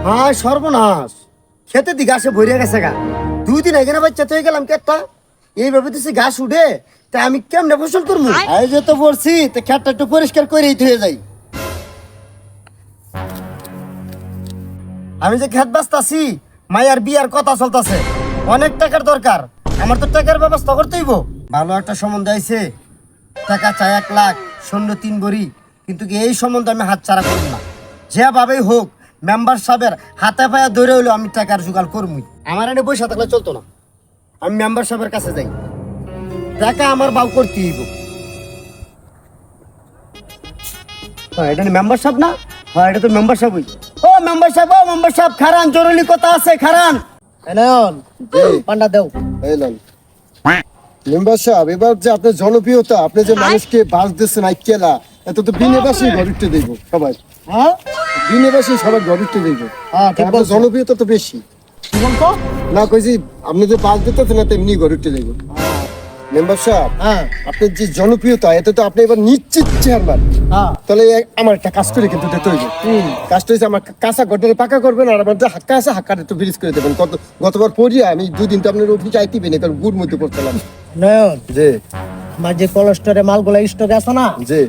হ্যাঁ সর্বনাশ, খেতে দি গাছে ভরিয়া গেছে গা। 2 দিন আগে না বাচ্চা হয়ে গেলাম কেটটা, এইভাবে তো সে ঘাস উঠে, তা আমি কেমনে ফসল করবো? এই যে তো পড়ছি, তো খেতটা একটু পরিষ্কার করেই ধুয়ে যাই। আমি যে খেত বাঁচতাছি, মায়ার বিয়ার কথা চলতেছে, অনেক টাকার দরকার। আমার তো টাকার ব্যবস্থা করতেই হইব। ভালো একটা সম্বন্ধ আইছে, টাকা চাই 1 লাখ, সৈন্য 3 বড়ি, কিন্তু কি এই সম্বন্ধে আমি হাত ছাড়া করব না। যেভাবেই হোক মেম্বার সাহেবের হাতে পায়ে ধরে হইলো আমি টাকার জোগাড় করবই। আমার এনে বসে থাকলে চলতো না, আমি মেম্বার সাহেবের কাছে যাই, টাকা আমার বাউ করতে হইব। হ্যাঁ এটা মেম্বার সাহেব না? হ্যাঁ এটা তো মেম্বার সাহেবই। ও মেম্বার সাহেব, ও মেম্বার সাহেব, খারান, জরুরি কথা আছে, খারান। এনয়ন পান্ডা দেও। এলেন মেম্বার সাহেব, এবার যে আপনার জনপ্রিয়তা, আপনি যে মানুষকে বাস দিচ্ছেন আইকেলা, এত তো বিনেবাসী গরিবকে দেব সবাই। হ্যাঁ বিনেবাসী সবাই গরিবকে দেব। হ্যাঁ ঠিক আপনার বলছো। জনপ্রিয়তা তো বেশি কি বলতো? না, কইছি আপনি যে বাস দিতেছেন এত এমনি গরিবকে দেব। মেম্বার সাহেব, হ্যাঁ আপনার যে জনপ্রিয়তা, এতে তো আপনি এবার নিশ্চিত চেয়ারম্যান। হ্যাঁ তাহলে আমার একটা কাজ করে কিন্তু দিতে হইবে। কাজটা হচ্ছে আমার কাঁচা গড্ডারে পাকা করবেন, আর আমার যে হাক্কা আছে হাক্কাটা একটু ব্রিজ করে দেবেন। গতবার পড়িয়া আমি 2 দিন তো আপনার অফিসে আইতিবেন, কারণ গুড় মধ্যে করছিলাম। নয়ন, জি আমার যে কোলেস্টোরে মালগুলা স্টকে আছে না, জি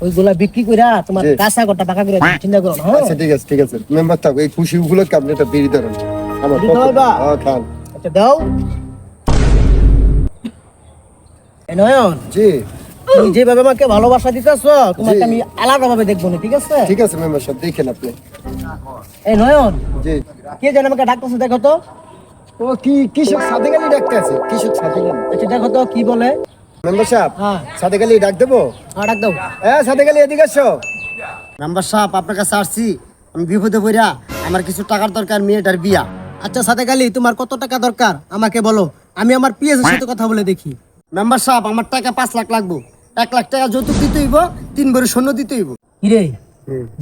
ওইগুলা বিক্রি কইরা তোমার জি। কাঁচা গোটা পাকা করে দিই, চিন্তা করো না। হ্যাঁ আচ্ছা ঠিক আছে ঠিক আছে মেম্বার থাকবে, এই খুশি গুলোকে আপনি একটা বেরিয়ে ধরেন আমার বিড়ি খাওয়াইবা? খান। আচ্ছা দাও। এ নয়ন, জি তুমি যেভাবে আমাকে ভালোবাসা দিতেছো, তোমাকে জি। আমি আলাদা ভাবে দেখবো না, ঠিক আছে? ঠিক আছে মেম্বার সাহেব, দেখেন আপনি। এই নয়ন, জি কে জানে আমাকে ডাকতেছে, দেখো তো। ও কি কৃষক সাথে গেলে ডাকতে আছে, কৃষক সাথে গেলে। আচ্ছা দেখো তো কি বলে। মেম্বার সাহেব, হ্যাঁ সাথে গেলে ডাক দেবো? হ্যাঁ ডাক দাও। সাথে গেলে এদিকে আসো। মেম্বার সাহেব আপনার কাছে আসছি, আমি বিপদে পড়া, আমার কিছু টাকার দরকার, মেয়েটার বিয়া। আচ্ছা সাথে গালি, তোমার কত টাকা দরকার আমাকে বলো, আমি আমার পিএস এর সাথে কথা বলে দেখি। মেম্বার সাহেব আমার টাকা 5 লাখ লাগবো। 1 লাখ টাকা যৌতুক দিতে হইব, 3 বড়ি সৈন্য দিতে হইব। কিরে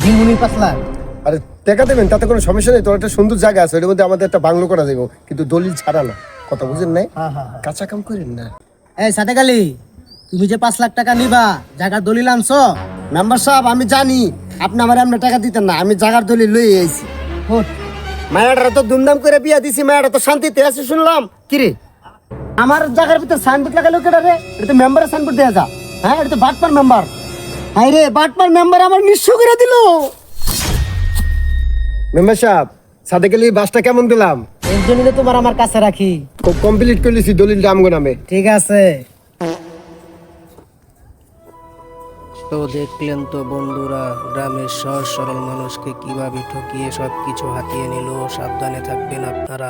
দিমুনি 5 লাখ? আরে টাকা দেবেন, তাতে কোনো সমস্যা নেই। তোর একটা সুন্দর জায়গা আছে, ওর মধ্যে আমাদের একটা বাংলো করা যাবে, কিন্তু দলিল ছাড়া না। কথা বুঝেন নাই? হ্যাঁ হ্যাঁ হ্যাঁ। কাঁচা কাম করেন না। এই সাথে গালি, তুমি যে 5 লাখ টাকা নিবা, জায়গার দলিল আনছো? মেম্বার সাহেব আমি জানি আপনি আমার এমনি টাকা দিতেন না, আমি জাগার দলিল লই আইছি। হোট। মায়াটা তো ধুমধাম করে বিয়া দিছি, মায়াটা তো শান্তিতে আছে শুনলাম। কিরে আমার জায়গার ভিতর সাইনবোর্ড লাগালো কেটা রে? এটা তো মেম্বারের সাইনবোর্ড দেয়া যা। হ্যাঁ এটা তো বাটপার মেম্বার। হাই রে বাটপার মেম্বার আমার নিঃস্ব করে দিল। মেম্বার সাহেব, সাথে গেলে বাসটা কেমন দিলাম? এর জন্য তোমার আমার কাছে রাখি। কমপ্লিট করে লিছি দলিলটা আমগো নামে। ঠিক আছে। তো দেখলেন তো বন্ধুরা, গ্রামের সহজ সরল মানুষকে কিভাবে ঠকিয়ে সবকিছু হাতিয়ে নিল। সাবধানে থাকবেন আপনারা।